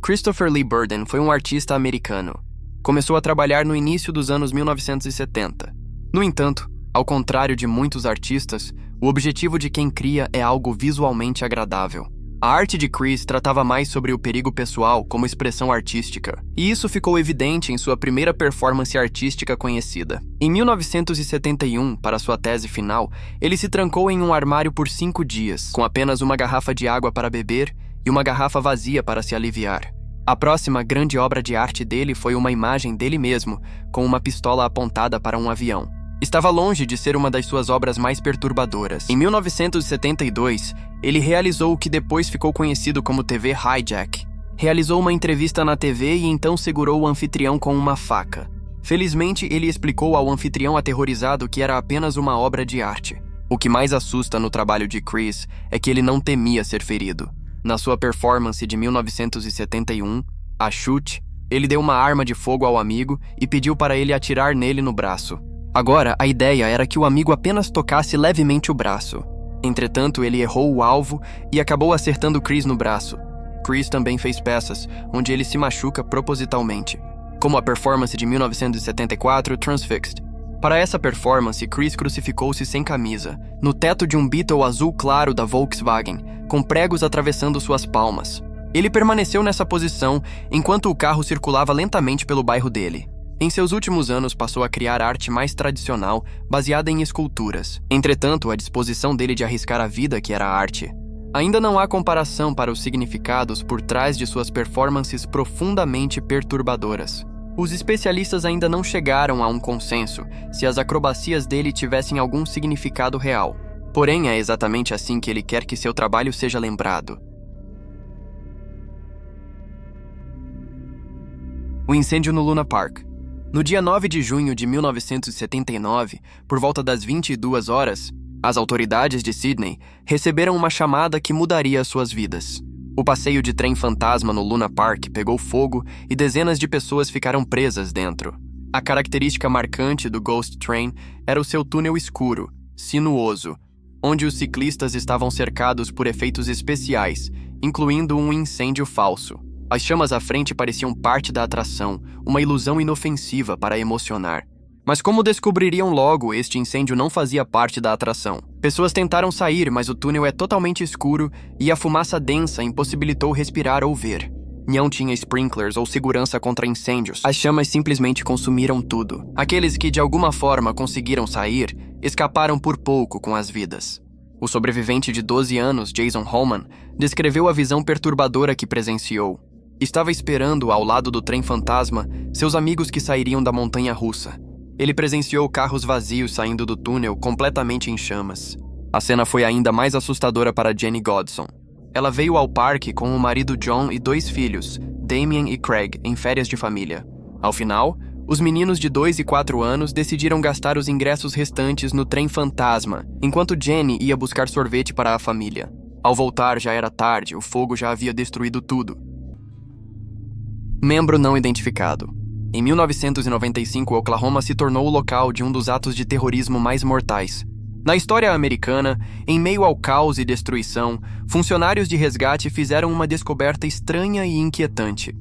Christopher Lee Burden foi um artista americano. Começou a trabalhar no início dos anos 1970. No entanto, ao contrário de muitos artistas, o objetivo de quem cria é algo visualmente agradável. A arte de Chris tratava mais sobre o perigo pessoal como expressão artística, e isso ficou evidente em sua primeira performance artística conhecida. Em 1971, para sua tese final, ele se trancou em um armário por 5 dias, com apenas uma garrafa de água para beber e uma garrafa vazia para se aliviar. A próxima grande obra de arte dele foi uma imagem dele mesmo, com uma pistola apontada para um avião. Estava longe de ser uma das suas obras mais perturbadoras. Em 1972, ele realizou o que depois ficou conhecido como TV Hijack. Realizou uma entrevista na TV e então segurou o anfitrião com uma faca. Felizmente, ele explicou ao anfitrião aterrorizado que era apenas uma obra de arte. O que mais assusta no trabalho de Chris é que ele não temia ser ferido. Na sua performance de 1971, a Chute, ele deu uma arma de fogo ao amigo e pediu para ele atirar nele no braço. Agora, a ideia era que o amigo apenas tocasse levemente o braço. Entretanto, ele errou o alvo e acabou acertando Chris no braço. Chris também fez peças, onde ele se machuca propositalmente, como a performance de 1974, Transfixed. Para essa performance, Chris crucificou-se sem camisa, no teto de um Beetle azul claro da Volkswagen, com pregos atravessando suas palmas. Ele permaneceu nessa posição enquanto o carro circulava lentamente pelo bairro dele. Em seus últimos anos, passou a criar arte mais tradicional, baseada em esculturas. Entretanto, a disposição dele de arriscar a vida que era a arte. Ainda não há comparação para os significados por trás de suas performances profundamente perturbadoras. Os especialistas ainda não chegaram a um consenso se as acrobacias dele tivessem algum significado real. Porém, é exatamente assim que ele quer que seu trabalho seja lembrado. O incêndio no Luna Park. No dia 9 de junho de 1979, por volta das 22 horas, as autoridades de Sydney receberam uma chamada que mudaria suas vidas. O passeio de trem fantasma no Luna Park pegou fogo e dezenas de pessoas ficaram presas dentro. A característica marcante do Ghost Train era o seu túnel escuro, sinuoso, onde os ciclistas estavam cercados por efeitos especiais, incluindo um incêndio falso. As chamas à frente pareciam parte da atração, uma ilusão inofensiva para emocionar. Mas como descobririam logo, este incêndio não fazia parte da atração. Pessoas tentaram sair, mas o túnel é totalmente escuro e a fumaça densa impossibilitou respirar ou ver. Não tinha sprinklers ou segurança contra incêndios. As chamas simplesmente consumiram tudo. Aqueles que de alguma forma conseguiram sair, escaparam por pouco com as vidas. O sobrevivente de 12 anos, Jason Holman, descreveu a visão perturbadora que presenciou. Estava esperando, ao lado do trem fantasma, seus amigos que sairiam da montanha-russa. Ele presenciou carros vazios saindo do túnel completamente em chamas. A cena foi ainda mais assustadora para Jenny Godson. Ela veio ao parque com o marido John e 2 filhos, Damien e Craig, em férias de família. Ao final, os meninos de 2 e 4 anos decidiram gastar os ingressos restantes no trem fantasma, enquanto Jenny ia buscar sorvete para a família. Ao voltar, já era tarde, o fogo já havia destruído tudo. Membro não identificado. Em 1995, Oklahoma se tornou o local de um dos atos de terrorismo mais mortais. Na história americana, em meio ao caos e destruição, funcionários de resgate fizeram uma descoberta estranha e inquietante.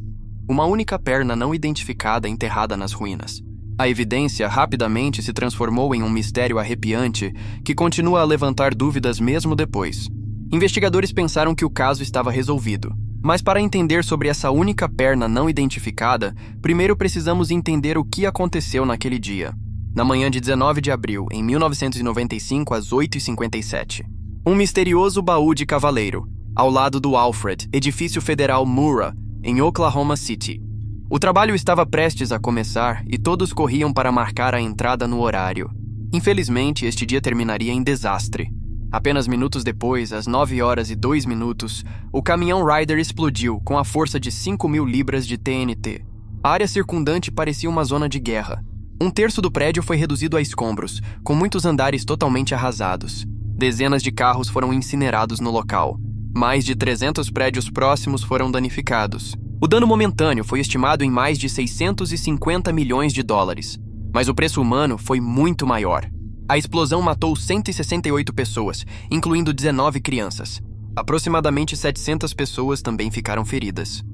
Uma única perna não identificada enterrada nas ruínas. A evidência rapidamente se transformou em um mistério arrepiante que continua a levantar dúvidas mesmo depois. Investigadores pensaram que o caso estava resolvido. Mas para entender sobre essa única perna não identificada, primeiro precisamos entender o que aconteceu naquele dia. Na manhã de 19 de abril, em 1995, às 8h57. Um misterioso baú de cavaleiro, ao lado do Alfred, edifício federal Murrah, em Oklahoma City. O trabalho estava prestes a começar e todos corriam para marcar a entrada no horário. Infelizmente, este dia terminaria em desastre. Apenas minutos depois, às 9h02, o caminhão Ryder explodiu com a força de 5.000 libras de TNT. A área circundante parecia uma zona de guerra. 1/3 do prédio foi reduzido a escombros, com muitos andares totalmente arrasados. Dezenas de carros foram incinerados no local. Mais de 300 prédios próximos foram danificados. O dano momentâneo foi estimado em mais de 650 milhões de dólares. Mas o preço humano foi muito maior. A explosão matou 168 pessoas, incluindo 19 crianças. Aproximadamente 700 pessoas também ficaram feridas.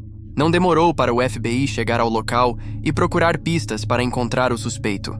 Não demorou para o FBI chegar ao local e procurar pistas para encontrar o suspeito.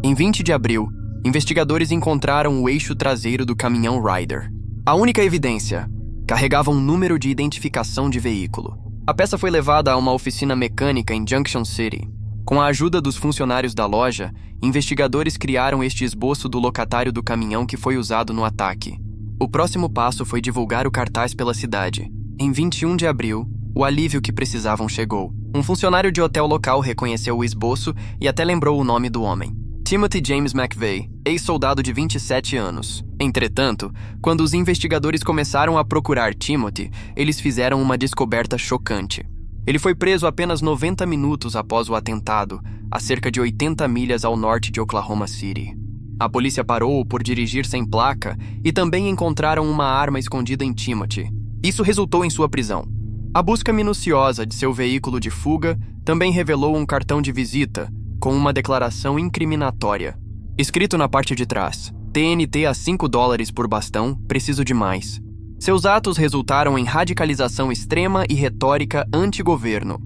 Em 20 de abril, investigadores encontraram o eixo traseiro do caminhão Ryder. A única evidência carregava um número de identificação de veículo. A peça foi levada a uma oficina mecânica em Junction City. Com a ajuda dos funcionários da loja, investigadores criaram este esboço do locatário do caminhão que foi usado no ataque. O próximo passo foi divulgar o cartaz pela cidade. Em 21 de abril, o alívio que precisavam chegou. Um funcionário de hotel local reconheceu o esboço e até lembrou o nome do homem: Timothy James McVeigh, ex-soldado de 27 anos. Entretanto, quando os investigadores começaram a procurar Timothy, eles fizeram uma descoberta chocante. Ele foi preso apenas 90 minutos após o atentado, a cerca de 80 milhas ao norte de Oklahoma City. A polícia parou-o por dirigir sem placa e também encontraram uma arma escondida em Timothy. Isso resultou em sua prisão. A busca minuciosa de seu veículo de fuga também revelou um cartão de visita com uma declaração incriminatória. Escrito na parte de trás: TNT a $5 por bastão, preciso de mais. Seus atos resultaram em radicalização extrema e retórica anti-governo.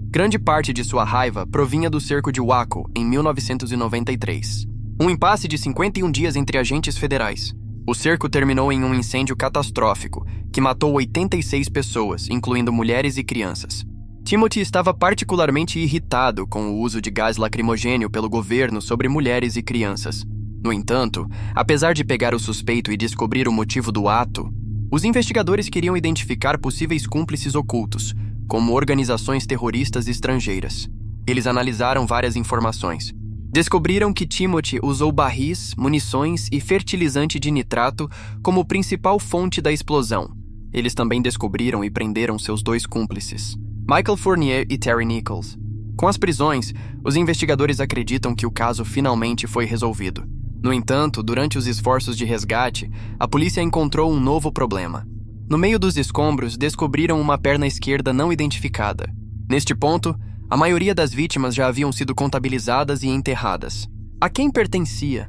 Grande parte de sua raiva provinha do cerco de Waco, em 1993. Um impasse de 51 dias entre agentes federais. O cerco terminou em um incêndio catastrófico, que matou 86 pessoas, incluindo mulheres e crianças. Timothy estava particularmente irritado com o uso de gás lacrimogênio pelo governo sobre mulheres e crianças. No entanto, apesar de pegar o suspeito e descobrir o motivo do ato, os investigadores queriam identificar possíveis cúmplices ocultos, como organizações terroristas estrangeiras. Eles analisaram várias informações. Descobriram que Timothy usou barris, munições e fertilizante de nitrato como principal fonte da explosão. Eles também descobriram e prenderam seus 2 cúmplices, Michael Fournier e Terry Nichols. Com as prisões, os investigadores acreditam que o caso finalmente foi resolvido. No entanto, durante os esforços de resgate, a polícia encontrou um novo problema. No meio dos escombros, descobriram uma perna esquerda não identificada. Neste ponto, a maioria das vítimas já haviam sido contabilizadas e enterradas. A quem pertencia?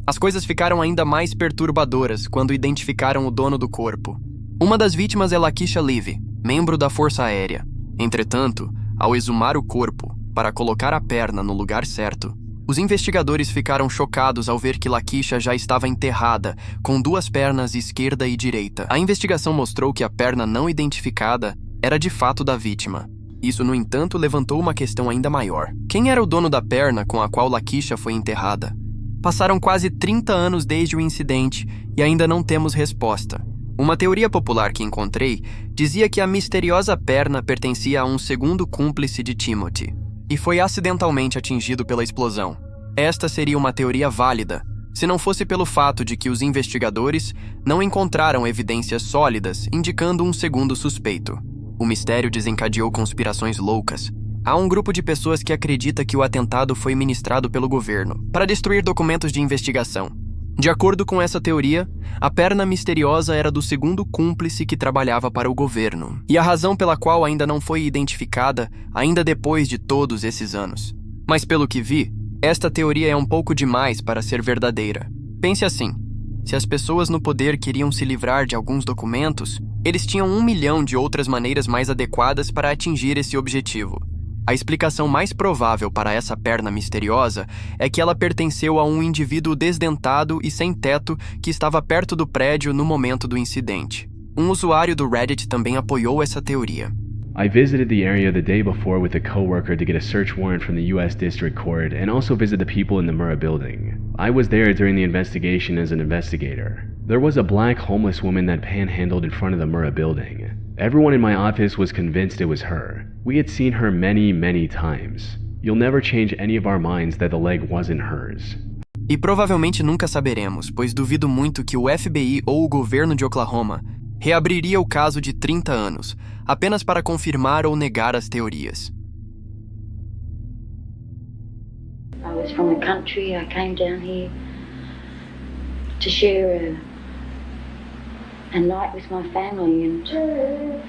As coisas ficaram ainda mais perturbadoras quando identificaram o dono do corpo. Uma das vítimas é Lakeisha Levy, membro da Força Aérea. Entretanto, ao exumar o corpo para colocar a perna no lugar certo, os investigadores ficaram chocados ao ver que Lakeisha já estava enterrada, com 2 pernas esquerda e direita. A investigação mostrou que a perna não identificada era de fato da vítima. Isso, no entanto, levantou uma questão ainda maior. Quem era o dono da perna com a qual Lakeisha foi enterrada? Passaram quase 30 anos desde o incidente e ainda não temos resposta. Uma teoria popular que encontrei dizia que a misteriosa perna pertencia a um segundo cúmplice de Timothy e foi acidentalmente atingido pela explosão. Esta seria uma teoria válida, se não fosse pelo fato de que os investigadores não encontraram evidências sólidas indicando um segundo suspeito. O mistério desencadeou conspirações loucas. Há um grupo de pessoas que acredita que o atentado foi ministrado pelo governo para destruir documentos de investigação. De acordo com essa teoria, a perna misteriosa era do segundo cúmplice que trabalhava para o governo, e a razão pela qual ainda não foi identificada ainda depois de todos esses anos. Mas pelo que vi, esta teoria é um pouco demais para ser verdadeira. Pense assim: se as pessoas no poder queriam se livrar de alguns documentos, eles tinham 1 milhão de outras maneiras mais adequadas para atingir esse objetivo. A explicação mais provável para essa perna misteriosa é que ela pertenceu a um indivíduo desdentado e sem teto que estava perto do prédio no momento do incidente. Um usuário do Reddit também apoiou essa teoria. I visited the area the day before with a coworker to get a search warrant from the U.S. District Court and also visit the people in the Murrah building. I was there during the investigation as an investigator. There was a black homeless woman that panhandled in front of the Murrah building. Everyone in my office was convinced it was her. We had seen her many times. You'll never change any of our minds that the leg wasn't hers. E provavelmente nunca saberemos, pois duvido muito que o FBI ou o governo de Oklahoma reabriria o caso de 30 anos, apenas para confirmar ou negar as teorias. I was from the country. I came down here to share a night with my family and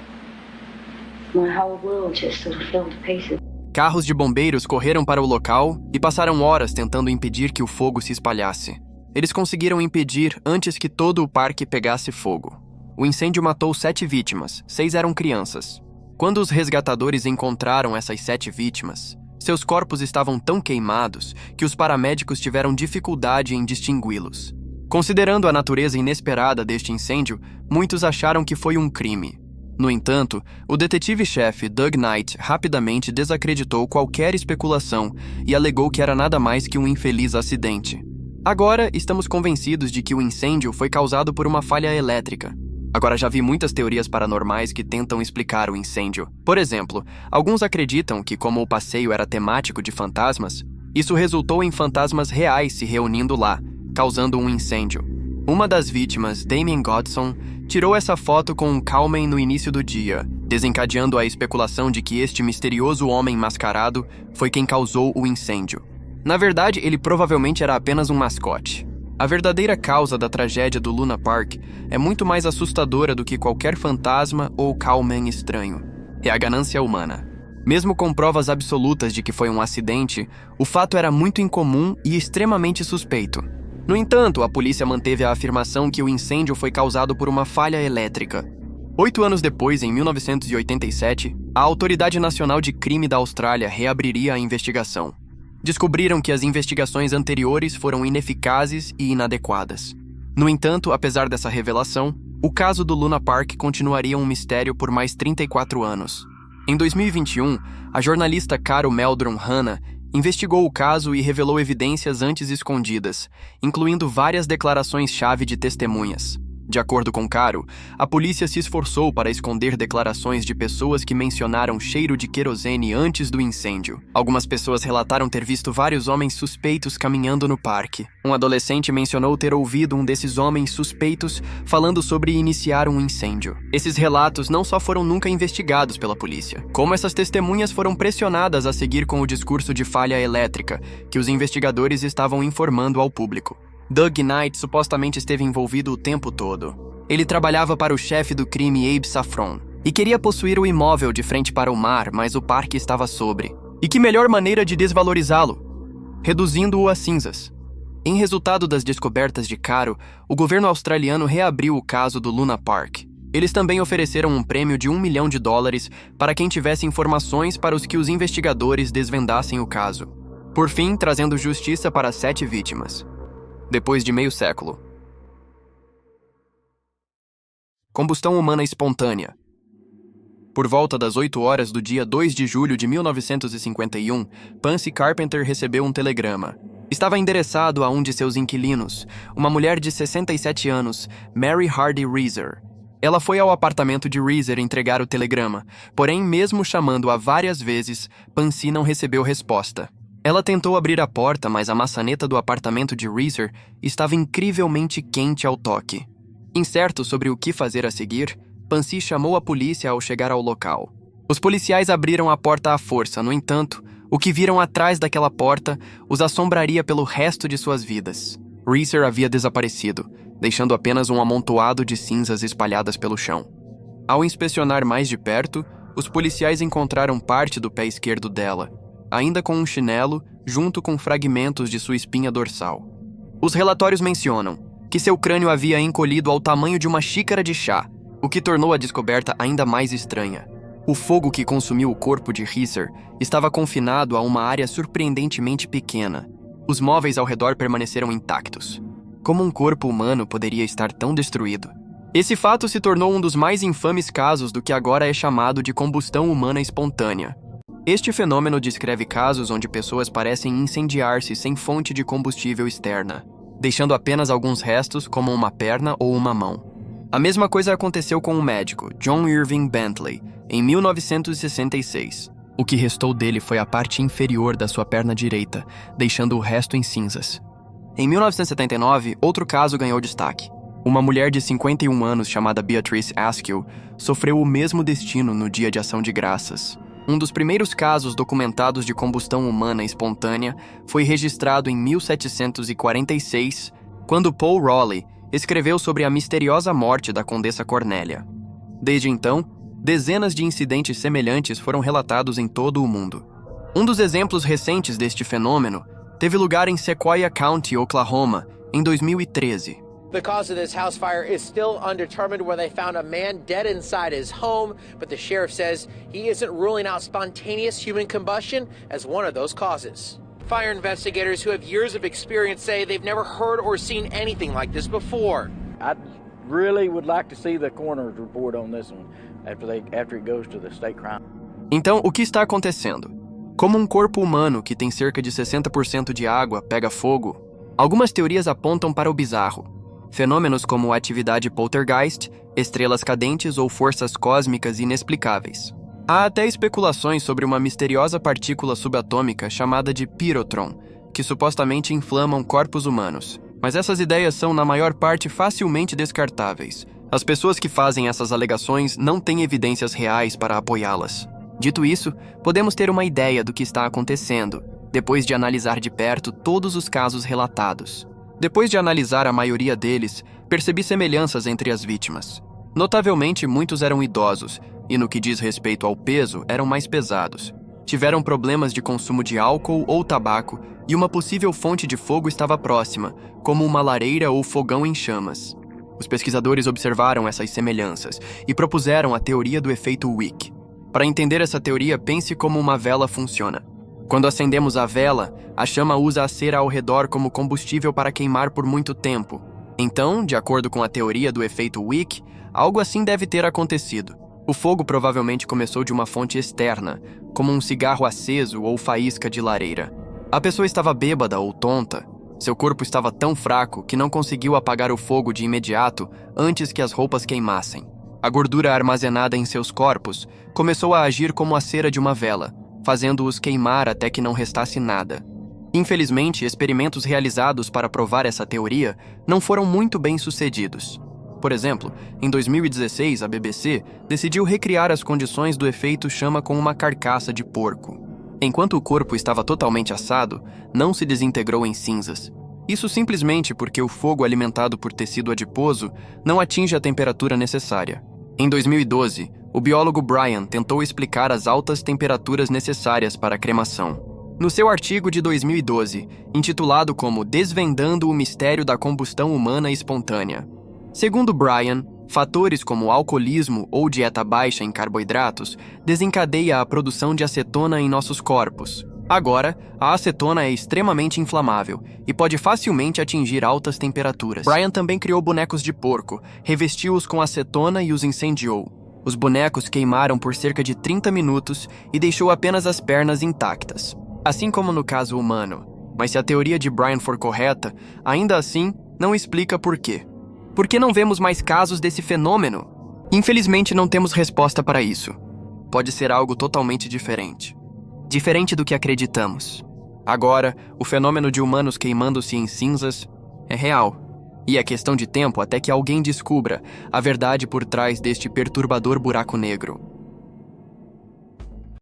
my whole world just sort of fell to pieces. Carros de bombeiros correram para o local e passaram horas tentando impedir que o fogo se espalhasse. Eles conseguiram impedir antes que todo o parque pegasse fogo. O incêndio matou 7 vítimas, 6 eram crianças. Quando os resgatadores encontraram essas 7 vítimas, seus corpos estavam tão queimados que os paramédicos tiveram dificuldade em distingui-los. Considerando a natureza inesperada deste incêndio, muitos acharam que foi um crime. No entanto, o detetive-chefe Doug Knight rapidamente desacreditou qualquer especulação e alegou que era nada mais que um infeliz acidente. Agora, estamos convencidos de que o incêndio foi causado por uma falha elétrica. Agora, já vi muitas teorias paranormais que tentam explicar o incêndio. Por exemplo, alguns acreditam que, como o passeio era temático de fantasmas, isso resultou em fantasmas reais se reunindo lá, causando um incêndio. Uma das vítimas, Damien Godson, tirou essa foto com um Calman no início do dia, desencadeando a especulação de que este misterioso homem mascarado foi quem causou o incêndio. Na verdade, ele provavelmente era apenas um mascote. A verdadeira causa da tragédia do Luna Park é muito mais assustadora do que qualquer fantasma ou Calman estranho. É a ganância humana. Mesmo com provas absolutas de que foi um acidente, o fato era muito incomum e extremamente suspeito. No entanto, a polícia manteve a afirmação que o incêndio foi causado por uma falha elétrica. 8 anos depois, em 1987, a Autoridade Nacional de Crime da Austrália reabriria a investigação. Descobriram que as investigações anteriores foram ineficazes e inadequadas. No entanto, apesar dessa revelação, o caso do Luna Park continuaria um mistério por mais 34 anos. Em 2021, a jornalista Carol Meldrum Hanna investigou o caso e revelou evidências antes escondidas, incluindo várias declarações-chave de testemunhas. De acordo com Caro, a polícia se esforçou para esconder declarações de pessoas que mencionaram cheiro de querosene antes do incêndio. Algumas pessoas relataram ter visto vários homens suspeitos caminhando no parque. Um adolescente mencionou ter ouvido um desses homens suspeitos falando sobre iniciar um incêndio. Esses relatos não só foram nunca investigados pela polícia, como essas testemunhas foram pressionadas a seguir com o discurso de falha elétrica que os investigadores estavam informando ao público. Doug Knight supostamente esteve envolvido o tempo todo. Ele trabalhava para o chefe do crime Abe Saffron e queria possuir o imóvel de frente para o mar, mas o parque estava sobre. E que melhor maneira de desvalorizá-lo? Reduzindo-o a cinzas. Em resultado das descobertas de Caro, o governo australiano reabriu o caso do Luna Park. Eles também ofereceram um prêmio de $1 milhão para quem tivesse informações para os que os investigadores desvendassem o caso. Por fim, trazendo justiça para 7 vítimas. Depois de meio século. Combustão humana espontânea. Por volta das 8 horas do dia 2 de julho de 1951, Pansy Carpenter recebeu um telegrama. Estava endereçado a um de seus inquilinos, uma mulher de 67 anos, Mary Hardy Reeser. Ela foi ao apartamento de Reeser entregar o telegrama, porém, mesmo chamando-a várias vezes, Pansy não recebeu resposta. Ela tentou abrir a porta, mas a maçaneta do apartamento de Reeser estava incrivelmente quente ao toque. Incerto sobre o que fazer a seguir, Pansy chamou a polícia ao chegar ao local. Os policiais abriram a porta à força, no entanto, o que viram atrás daquela porta os assombraria pelo resto de suas vidas. Reeser havia desaparecido, deixando apenas um amontoado de cinzas espalhadas pelo chão. Ao inspecionar mais de perto, os policiais encontraram parte do pé esquerdo dela, ainda com um chinelo, junto com fragmentos de sua espinha dorsal. Os relatórios mencionam que seu crânio havia encolhido ao tamanho de uma xícara de chá, o que tornou a descoberta ainda mais estranha. O fogo que consumiu o corpo de Reeser estava confinado a uma área surpreendentemente pequena. Os móveis ao redor permaneceram intactos. Como um corpo humano poderia estar tão destruído? Esse fato se tornou um dos mais infames casos do que agora é chamado de combustão humana espontânea. Este fenômeno descreve casos onde pessoas parecem incendiar-se sem fonte de combustível externa, deixando apenas alguns restos, como uma perna ou uma mão. A mesma coisa aconteceu com o médico John Irving Bentley, em 1966. O que restou dele foi a parte inferior da sua perna direita, deixando o resto em cinzas. Em 1979, outro caso ganhou destaque. Uma mulher de 51 anos chamada Beatrice Askew sofreu o mesmo destino no Dia de Ação de Graças. Um dos primeiros casos documentados de combustão humana espontânea foi registrado em 1746, quando Paul Raleigh escreveu sobre a misteriosa morte da Condessa Cornélia. Desde então, dezenas de incidentes semelhantes foram relatados em todo o mundo. Um dos exemplos recentes deste fenômeno teve lugar em Sequoia County, Oklahoma, em 2013. The cause of this house fire is still undetermined, where they found a man dead inside his home, but the sheriff says he isn't ruling out spontaneous human combustion as one of those causes. Fire investigators who have years of experience say they've never heard or seen anything like this before. I really would like to see the coroner's report on this one after it goes to the state crime. Então, o que está acontecendo? Como um corpo humano que tem cerca de 60% de água pega fogo, algumas teorias apontam para o bizarro. Fenômenos como atividade poltergeist, estrelas cadentes ou forças cósmicas inexplicáveis. Há até especulações sobre uma misteriosa partícula subatômica chamada de pirotron, que supostamente inflamam corpos humanos. Mas essas ideias são, na maior parte, facilmente descartáveis. As pessoas que fazem essas alegações não têm evidências reais para apoiá-las. Dito isso, podemos ter uma ideia do que está acontecendo, depois de analisar de perto todos os casos relatados. Depois de analisar a maioria deles, percebi semelhanças entre as vítimas. Notavelmente, muitos eram idosos, e no que diz respeito ao peso, eram mais pesados. Tiveram problemas de consumo de álcool ou tabaco, e uma possível fonte de fogo estava próxima, como uma lareira ou fogão em chamas. Os pesquisadores observaram essas semelhanças e propuseram a teoria do efeito Wick. Para entender essa teoria, pense como uma vela funciona. Quando acendemos a vela, a chama usa a cera ao redor como combustível para queimar por muito tempo. Então, de acordo com a teoria do efeito Wick, algo assim deve ter acontecido. O fogo provavelmente começou de uma fonte externa, como um cigarro aceso ou faísca de lareira. A pessoa estava bêbada ou tonta. Seu corpo estava tão fraco que não conseguiu apagar o fogo de imediato antes que as roupas queimassem. A gordura armazenada em seus corpos começou a agir como a cera de uma vela, fazendo-os queimar até que não restasse nada. Infelizmente, experimentos realizados para provar essa teoria não foram muito bem sucedidos. Por exemplo, em 2016, a BBC decidiu recriar as condições do efeito chama com uma carcaça de porco. Enquanto o corpo estava totalmente assado, não se desintegrou em cinzas. Isso simplesmente porque o fogo alimentado por tecido adiposo não atinge a temperatura necessária. Em 2012, o biólogo Brian tentou explicar as altas temperaturas necessárias para a cremação. No seu artigo de 2012, intitulado como Desvendando o Mistério da Combustão Humana Espontânea. Segundo Brian, fatores como alcoolismo ou dieta baixa em carboidratos desencadeia a produção de acetona em nossos corpos. Agora, a acetona é extremamente inflamável e pode facilmente atingir altas temperaturas. Brian também criou bonecos de porco, revestiu-os com acetona e os incendiou. Os bonecos queimaram por cerca de 30 minutos e deixou apenas as pernas intactas, assim como no caso humano. Mas se a teoria de Brian for correta, ainda assim, não explica por quê. Por que não vemos mais casos desse fenômeno? Infelizmente, não temos resposta para isso. Pode ser algo totalmente diferente. Diferente do que acreditamos. Agora, o fenômeno de humanos queimando-se em cinzas é real. E é questão de tempo até que alguém descubra a verdade por trás deste perturbador buraco negro.